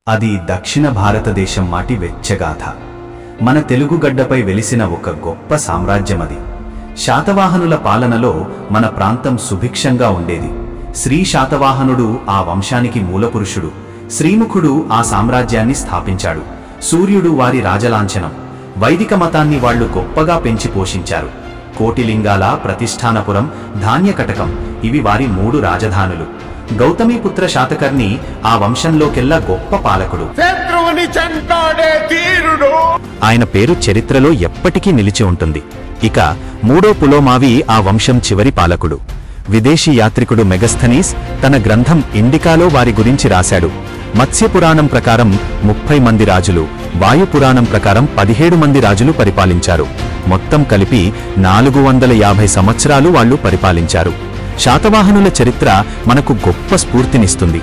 అది దక్షిణ భారతదేశం మాటి వెచ్చగాథ. మన తెలుగు గడ్డపై వెలిసిన ఒక గొప్ప సామ్రాజ్యమది. శాతవాహనుల పాలనలో మన ప్రాంతం సుభిక్షంగా ఉండేది. శ్రీ శాతవాహనుడు ఆ వంశానికి మూలపురుషుడు. శ్రీముఖుడు ఆ సామ్రాజ్యాన్ని స్థాపించాడు. సూర్యుడు వారి రాజలాంఛనం. వైదిక మతాన్ని వాళ్లు గొప్పగా పెంచి పోషించారు. కోటిలింగాల, ప్రతిష్ఠానపురం, ధాన్యకటకం ఇవి వారి 3 రాజధానులు. గౌతమీపుత్ర శాతకర్ణి ఆ వంశంలోకెల్లా గొప్ప పాలకుడు. ఆయన పేరు చరిత్రలో ఎప్పటికీ నిలిచి ఉంటుంది. ఇక 3వ పులోమావి ఆ వంశం చివరి పాలకుడు. విదేశీ యాత్రికుడు మెగస్థనీస్ తన గ్రంథం ఇండికాలో వారి గురించి రాశాడు. మత్స్యపురాణం ప్రకారం 30 మంది రాజులు, వాయుపురాణం ప్రకారం 17 మంది రాజులు పరిపాలించారు. మొత్తం కలిపి 450 సంవత్సరాలు వాళ్లు పరిపాలించారు. శాతవాహనుల చరిత్ర మనకు గొప్ప స్ఫూర్తినిస్తుంది.